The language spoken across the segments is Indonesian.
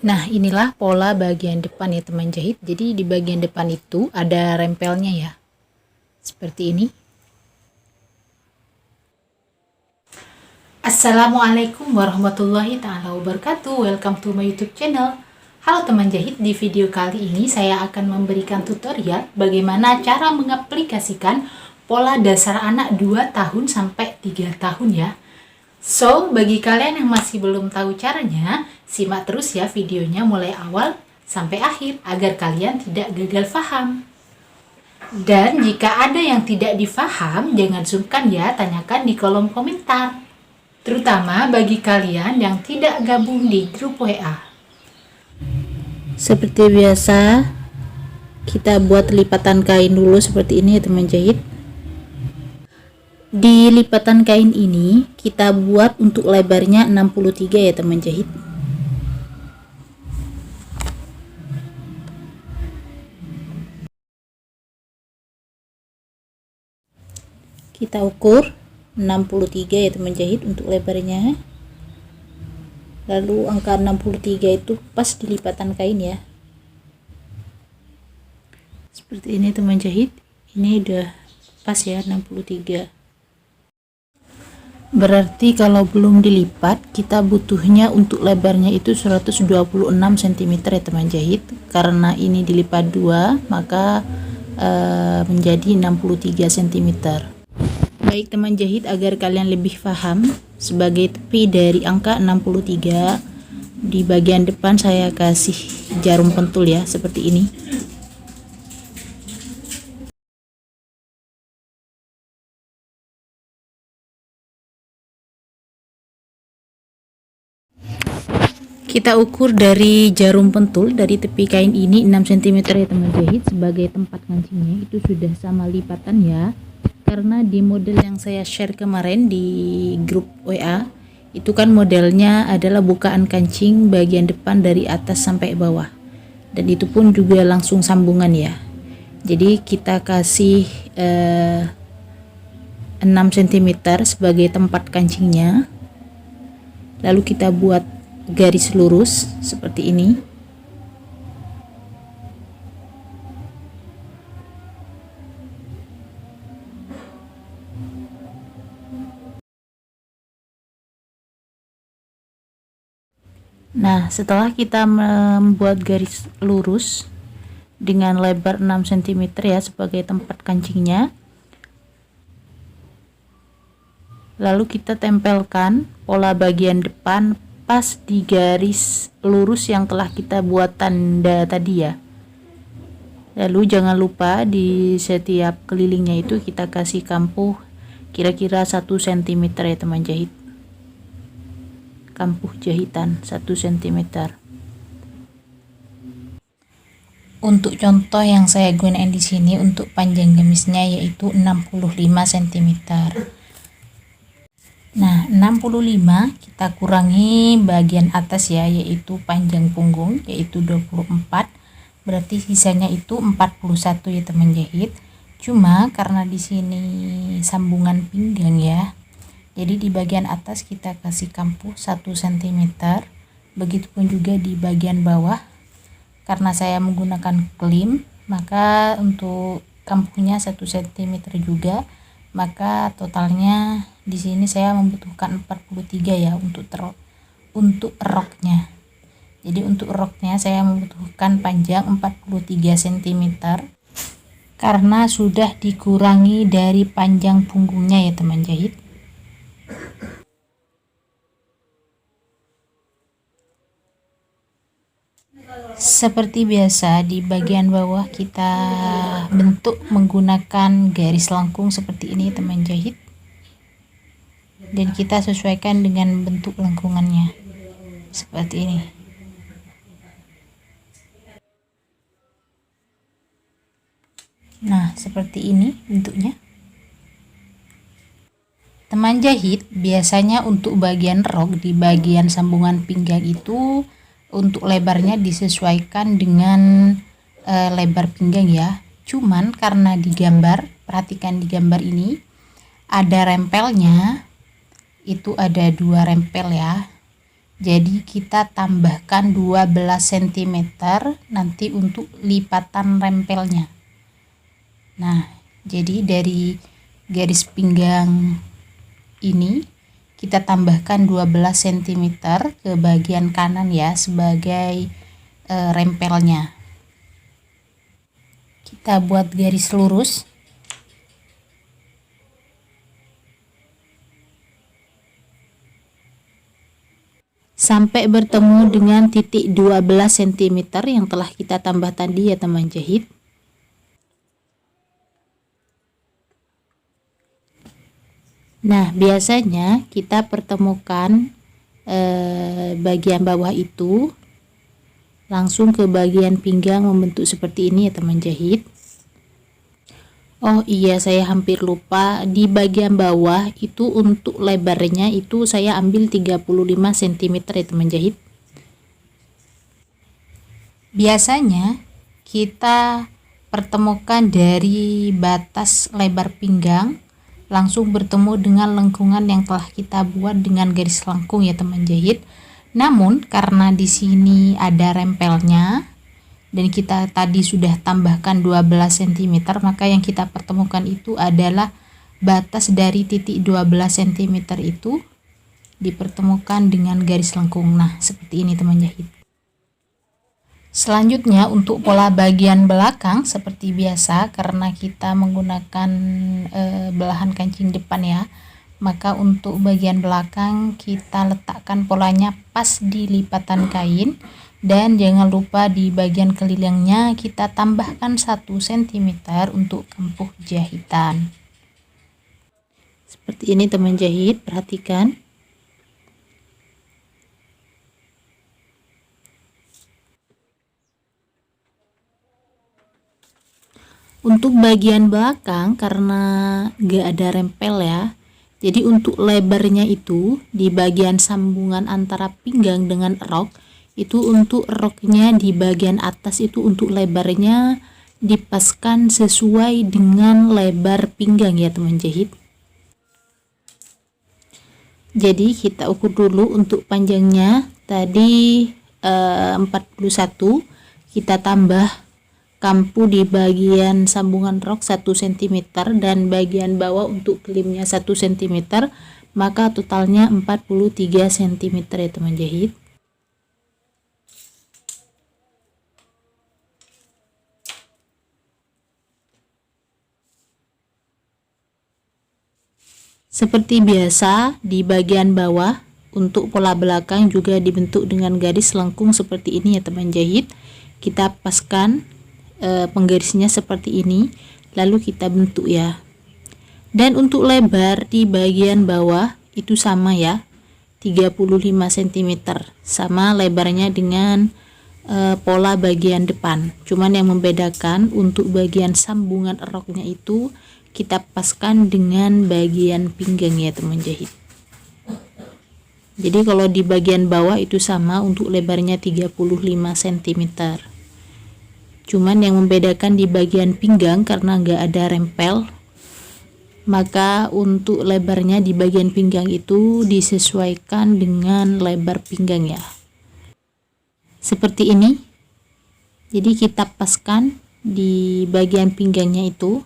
Nah, inilah pola bagian depan ya teman jahit. Jadi di bagian depan itu ada rempelnya ya. Seperti ini. Assalamualaikum warahmatullahi ta'ala wabarakatuh. Welcome to my YouTube channel. Halo teman jahit, di video kali ini saya akan memberikan tutorial bagaimana cara mengaplikasikan pola dasar anak 2 tahun sampai 3 tahun ya. So, bagi kalian yang masih belum tahu caranya, simak terus ya videonya mulai awal sampai akhir agar kalian tidak gagal paham. Dan jika ada yang tidak difaham, jangan sungkan ya, tanyakan di kolom komentar. Terutama bagi kalian yang tidak gabung di grup WA. Seperti biasa, kita buat lipatan kain dulu seperti ini ya teman jahit. Di lipatan kain ini kita buat untuk lebarnya 63 ya teman jahit. Kita ukur 63 ya teman jahit untuk lebarnya. Lalu angka 63 itu pas di lipatan kain ya. Seperti ini teman jahit. Ini udah pas ya 63. Berarti kalau belum dilipat, kita butuhnya untuk lebarnya itu 126 cm ya teman jahit. Karena ini dilipat 2, maka menjadi 63 cm. Baik teman jahit, agar kalian lebih paham, sebagai tepi dari angka 63, di bagian depan saya kasih jarum pentul ya, seperti ini. Kita ukur dari jarum pentul dari tepi kain ini 6 cm ya teman jahit. Sebagai tempat kancingnya itu sudah sama lipatan ya. Karena di model yang saya share kemarin di grup WA, itu kan modelnya adalah bukaan kancing bagian depan dari atas sampai bawah. Dan itu pun juga langsung sambungan ya. Jadi kita kasih 6 cm sebagai tempat kancingnya. Lalu kita buat garis lurus seperti ini. Nah, setelah kita membuat garis lurus dengan lebar 6 cm ya sebagai tempat kancingnya, lalu kita tempelkan pola bagian depan pas di garis lurus yang telah kita buat tanda tadi ya. Lalu jangan lupa di setiap kelilingnya itu kita kasih kampuh kira-kira 1 cm ya teman jahit. Kampuh jahitan 1 cm. Untuk contoh yang saya gunakan di sini untuk panjang gamisnya yaitu 65 cm. Nah, 65 kita kurangi bagian atas ya, yaitu panjang punggung yaitu 24. Berarti sisanya itu 41 ya teman jahit. Cuma karena di sini sambungan pinggang ya. Jadi di bagian atas kita kasih kampuh 1 cm. Begitupun juga di bagian bawah. Karena saya menggunakan klim, maka untuk kampuhnya 1 cm juga. Maka totalnya di sini saya membutuhkan 43 ya untuk roknya. Jadi untuk roknya saya membutuhkan panjang 43 cm. Karena sudah dikurangi dari panjang punggungnya ya teman jahit. Seperti biasa di bagian bawah kita bentuk menggunakan garis lengkung seperti ini teman jahit. Dan kita sesuaikan dengan bentuk lengkungannya seperti ini. Nah, seperti ini bentuknya. Teman jahit, biasanya untuk bagian rok di bagian sambungan pinggang itu untuk lebarnya disesuaikan dengan lebar pinggang ya. Cuman karena di gambar, perhatikan di gambar ini ada rempelnya, itu ada 2 rempel ya. Jadi kita tambahkan 12 cm nanti untuk lipatan rempelnya. Nah, jadi dari garis pinggang ini kita tambahkan 12 cm ke bagian kanan ya sebagai rempelnya. Kita buat garis lurus. Sampai bertemu dengan titik 12 cm yang telah kita tambah tadi ya teman jahit. Nah, biasanya kita pertemukan bagian bawah itu langsung ke bagian pinggang membentuk seperti ini ya teman jahit. Oh iya, saya hampir lupa, di bagian bawah itu untuk lebarnya itu saya ambil 35 cm ya teman jahit. Biasanya kita pertemukan dari batas lebar pinggang langsung bertemu dengan lengkungan yang telah kita buat dengan garis lengkung ya teman jahit. Namun karena di sini ada rempelnya dan kita tadi sudah tambahkan 12 cm, maka yang kita pertemukan itu adalah batas dari titik 12 cm itu dipertemukan dengan garis lengkung. Nah, seperti ini teman jahit. Selanjutnya untuk pola bagian belakang seperti biasa, karena kita menggunakan belahan kancing depan ya, maka untuk bagian belakang kita letakkan polanya pas di lipatan kain, dan jangan lupa di bagian kelilingnya kita tambahkan 1 cm untuk kampuh jahitan. Seperti ini teman jahit, perhatikan. Untuk bagian belakang karena gak ada rempel ya, jadi untuk lebarnya itu di bagian sambungan antara pinggang dengan rok, itu untuk roknya di bagian atas itu untuk lebarnya dipaskan sesuai dengan lebar pinggang ya teman jahit. Jadi kita ukur dulu untuk panjangnya tadi 41, kita tambah kampu di bagian sambungan rok 1 cm dan bagian bawah untuk klimnya 1 cm, maka totalnya 43 cm ya teman jahit. Seperti biasa di bagian bawah untuk pola belakang juga dibentuk dengan garis lengkung seperti ini ya teman jahit. Kita paskan penggarisnya seperti ini, lalu kita bentuk ya. Dan untuk lebar di bagian bawah itu sama ya, 35 cm, sama lebarnya dengan pola bagian depan. Cuman yang membedakan untuk bagian sambungan roknya itu kita paskan dengan bagian pinggang ya teman jahit. Jadi kalau di bagian bawah itu sama untuk lebarnya 35 cm. Cuman yang membedakan di bagian pinggang karena nggak ada rempel, maka untuk lebarnya di bagian pinggang itu disesuaikan dengan lebar pinggang ya. Seperti ini. Jadi kita paskan di bagian pinggangnya itu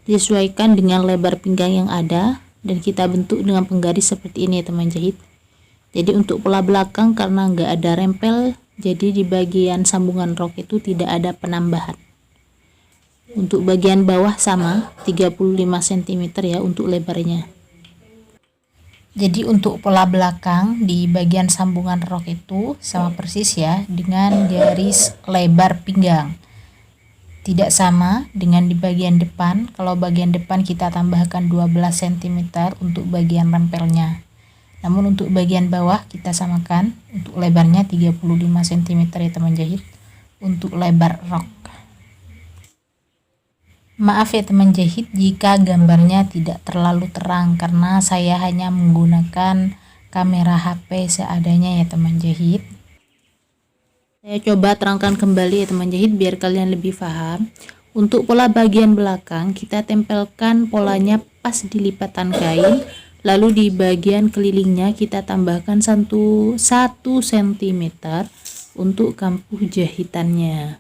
disesuaikan dengan lebar pinggang yang ada dan kita bentuk dengan penggaris seperti ini ya teman jahit. Jadi untuk pola belakang karena nggak ada rempel, jadi di bagian sambungan rok itu tidak ada penambahan. Untuk bagian bawah sama 35 cm ya untuk lebarnya. Jadi untuk pola belakang di bagian sambungan rok itu sama persis ya dengan garis lebar pinggang. Tidak sama dengan di bagian depan. Kalau bagian depan kita tambahkan 12 cm untuk bagian rempelnya. Namun untuk bagian bawah kita samakan untuk lebarnya 35 cm ya teman jahit untuk lebar rok. Maaf ya teman jahit jika gambarnya tidak terlalu terang karena saya hanya menggunakan kamera HP seadanya ya teman jahit. Saya coba terangkan kembali ya teman jahit biar kalian lebih paham. Untuk pola bagian belakang kita tempelkan polanya pas di lipatan kain, Lalu di bagian kelilingnya kita tambahkan 1 cm untuk kampuh jahitannya.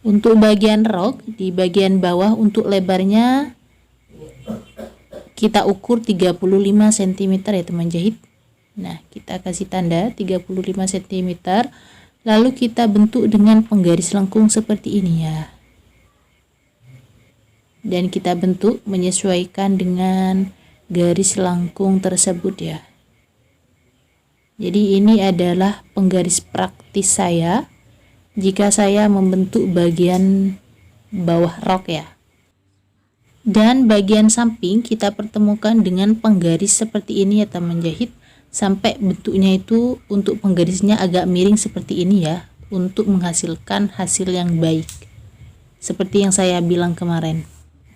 Untuk bagian rok di bagian bawah untuk lebarnya kita ukur 35 cm ya teman jahit. Nah, kita kasih tanda 35 cm, lalu kita bentuk dengan penggaris lengkung seperti ini ya. Dan kita bentuk menyesuaikan dengan garis lengkung tersebut ya. Jadi ini adalah penggaris praktis saya jika saya membentuk bagian bawah rok ya. Dan bagian samping kita pertemukan dengan penggaris seperti ini ya teman jahit, sampai bentuknya itu untuk penggarisnya agak miring seperti ini ya, untuk menghasilkan hasil yang baik seperti yang saya bilang kemarin.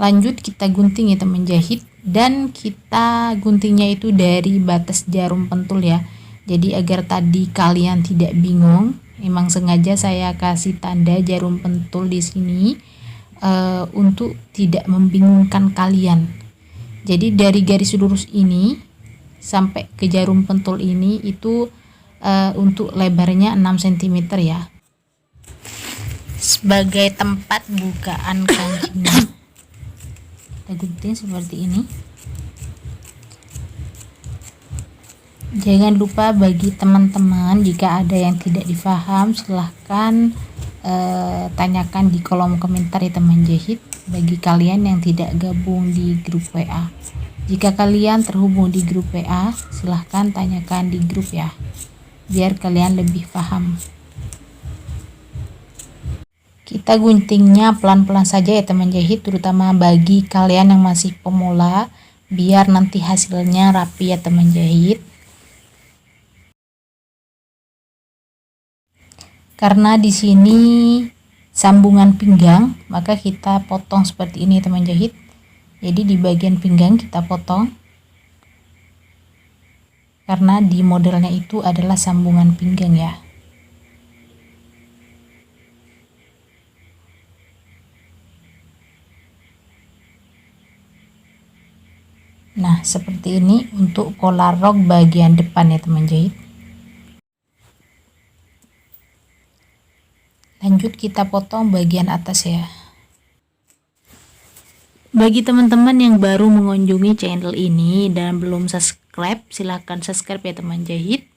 Lanjut kita gunting ya teman jahit, dan kita guntingnya itu dari batas jarum pentul ya. Jadi agar tadi kalian tidak bingung, memang sengaja saya kasih tanda jarum pentul di sini untuk tidak membingungkan kalian. Jadi dari garis lurus ini sampai ke jarum pentul ini itu untuk lebarnya 6 cm ya, sebagai tempat bukaan kancingnya. Kita gunting seperti ini. Jangan lupa bagi teman-teman jika ada yang tidak difaham silahkan tanyakan di kolom komentar ya teman jahit, bagi kalian yang tidak gabung di grup WA. Jika kalian terhubung di grup WA silahkan tanyakan di grup ya, biar kalian lebih paham. Kita guntingnya pelan-pelan saja ya teman jahit, terutama bagi kalian yang masih pemula, biar nanti hasilnya rapi ya teman jahit. Karena di sini sambungan pinggang, maka kita potong seperti ini teman jahit. Jadi di bagian pinggang kita potong, karena di modelnya itu adalah sambungan pinggang ya. Nah, seperti ini untuk pola rok bagian depan ya teman jahit. Lanjut kita potong bagian atas ya. Bagi teman-teman yang baru mengunjungi channel ini dan belum subscribe, silahkan subscribe ya teman jahit.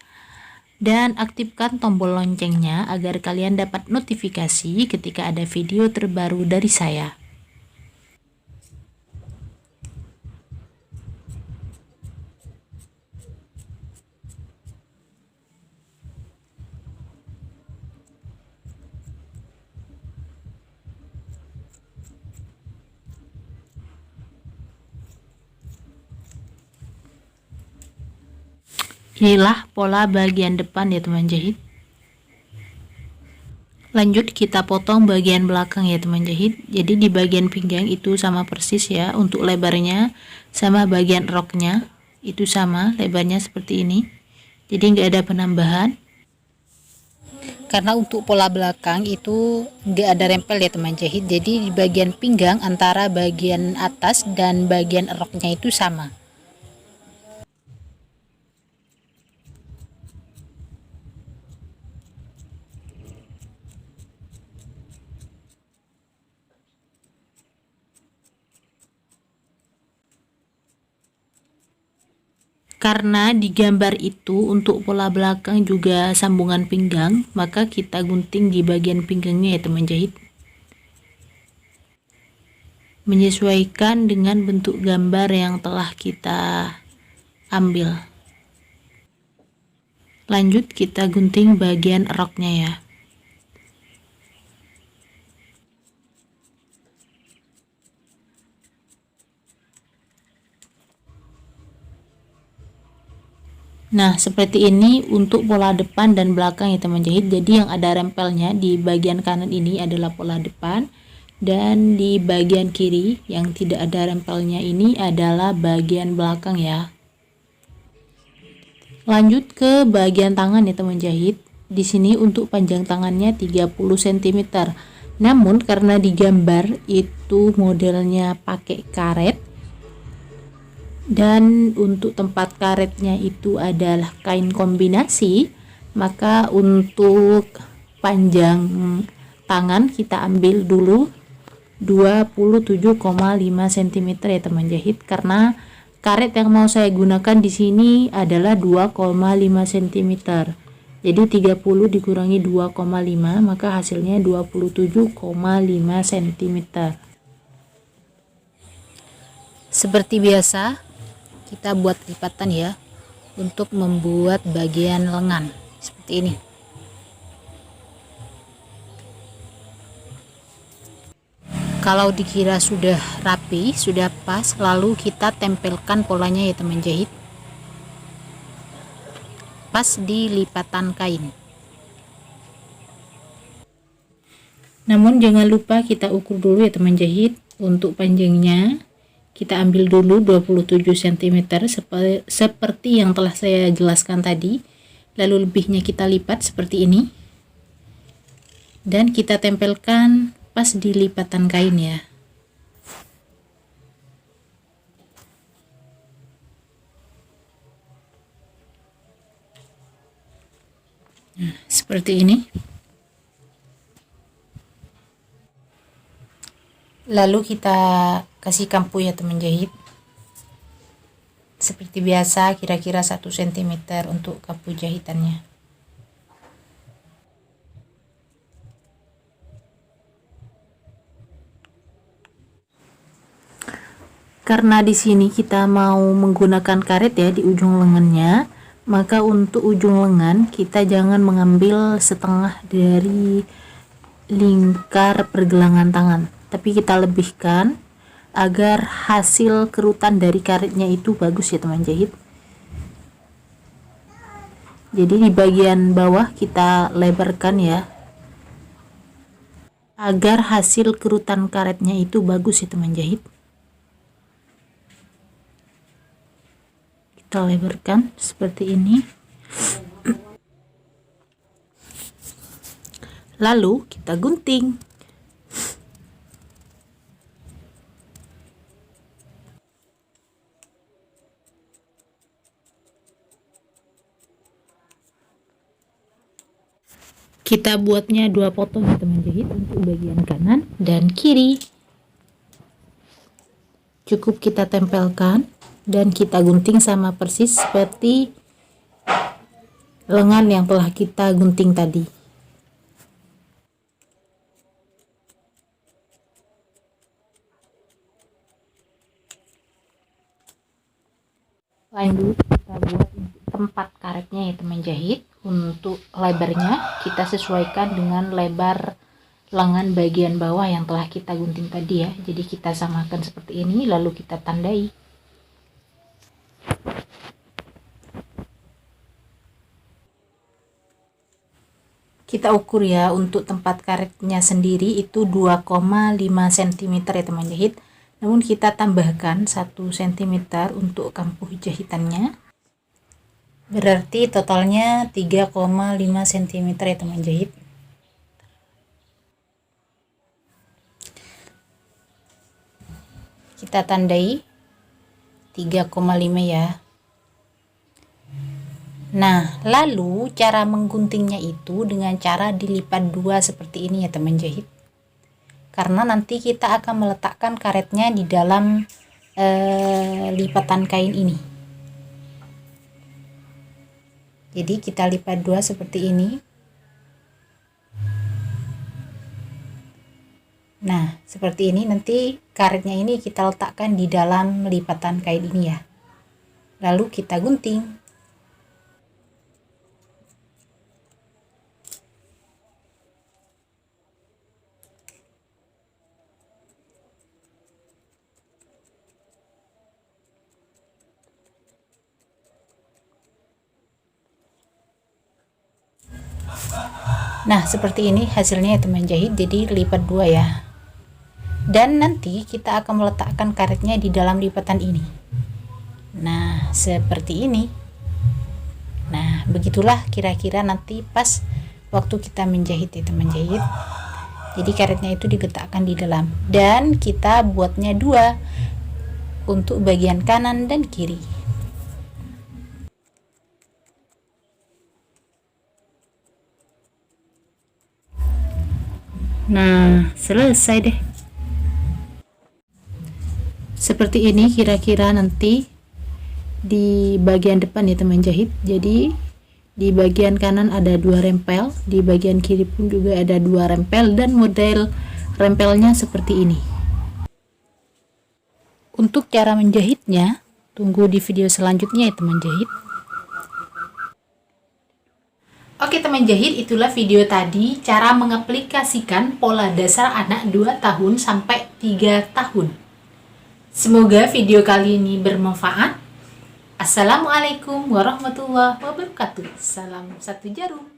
Dan aktifkan tombol loncengnya agar kalian dapat notifikasi ketika ada video terbaru dari saya. Inilah pola bagian depan ya teman jahit. Lanjut kita potong bagian belakang ya teman jahit. Jadi di bagian pinggang itu sama persis ya, untuk lebarnya sama bagian roknya itu sama lebarnya seperti ini. Jadi nggak ada penambahan. Karena untuk pola belakang itu nggak ada rempel ya teman jahit. Jadi di bagian pinggang antara bagian atas dan bagian roknya itu sama. Karena di gambar itu untuk pola belakang juga sambungan pinggang, maka kita gunting di bagian pinggangnya ya teman jahit, menyesuaikan dengan bentuk gambar yang telah kita ambil. Lanjut kita gunting bagian roknya ya. Nah, seperti ini untuk pola depan dan belakang ya teman jahit. Jadi yang ada rempelnya di bagian kanan ini adalah pola depan, dan di bagian kiri yang tidak ada rempelnya ini adalah bagian belakang ya. Lanjut ke bagian tangan ya teman jahit. Di sini untuk panjang tangannya 30 cm. Namun karena di gambar itu modelnya pakai karet, Dan untuk tempat karetnya itu adalah kain kombinasi, maka untuk panjang tangan kita ambil dulu 27,5 cm ya teman jahit, karena karet yang mau saya gunakan di sini adalah 2,5 cm. Jadi 30 dikurangi 2,5 maka hasilnya 27,5 cm. Seperti biasa kita buat lipatan ya untuk membuat bagian lengan seperti ini. Kalau dikira sudah rapi, sudah pas, lalu kita tempelkan polanya ya teman jahit, pas di lipatan kain. Namun jangan lupa kita ukur dulu ya teman jahit. Untuk panjangnya kita ambil dulu 27 cm seperti yang telah saya jelaskan tadi, lalu lebihnya kita lipat seperti ini dan kita tempelkan pas di lipatan kain ya. Nah, seperti ini. Lalu kita kasih kampu ya teman jahit. Seperti biasa kira-kira 1 cm untuk kampu jahitannya. Karena di sini kita mau menggunakan karet ya di ujung lengannya, maka untuk ujung lengan kita jangan mengambil setengah dari lingkar pergelangan tangan, tapi kita lebihkan agar hasil kerutan dari karetnya itu bagus ya teman jahit. Jadi di bagian bawah kita lebarkan ya, agar hasil kerutan karetnya itu bagus ya teman jahit. Kita lebarkan seperti ini, lalu kita gunting. Kita buatnya 2 potong ya teman jahit untuk bagian kanan dan kiri. Cukup kita tempelkan dan kita gunting sama persis seperti lengan yang telah kita gunting tadi. Lanjut kita buat tempat karetnya ya teman jahit. Untuk lebarnya kita sesuaikan dengan lebar lengan bagian bawah yang telah kita gunting tadi ya. Jadi kita samakan seperti ini lalu kita tandai. Kita ukur ya, untuk tempat karetnya sendiri itu 2,5 cm ya teman jahit. Namun kita tambahkan 1 cm untuk kampuh jahitannya. Berarti totalnya 3,5 cm ya teman jahit. Kita tandai 3,5 ya. Nah, lalu cara mengguntingnya itu dengan cara dilipat 2 seperti ini ya teman jahit. Karena nanti kita akan meletakkan karetnya di dalam lipatan kain ini. Jadi kita lipat 2 seperti ini. Nah, seperti ini nanti karetnya ini kita letakkan di dalam lipatan kain ini ya. Lalu kita gunting. Nah, seperti ini hasilnya ya teman jahit, jadi lipat 2 ya. Dan nanti kita akan meletakkan karetnya di dalam lipatan ini. Nah, seperti ini. Nah, begitulah kira-kira nanti pas waktu kita menjahit ya teman jahit. Jadi karetnya itu diletakkan di dalam dan kita buatnya 2. untuk bagian kanan dan kiri. Nah, selesai deh. Seperti ini kira-kira nanti di bagian depan ya teman jahit. Jadi di bagian kanan ada 2 rempel, di bagian kiri pun juga ada 2 rempel, dan model rempelnya seperti ini. Untuk cara menjahitnya, tunggu di video selanjutnya ya teman jahit. Oke teman jahit, itulah video tadi cara mengaplikasikan pola dasar anak 2 tahun sampai 3 tahun. Semoga video kali ini bermanfaat. Assalamualaikum warahmatullahi wabarakatuh. Salam satu jarum.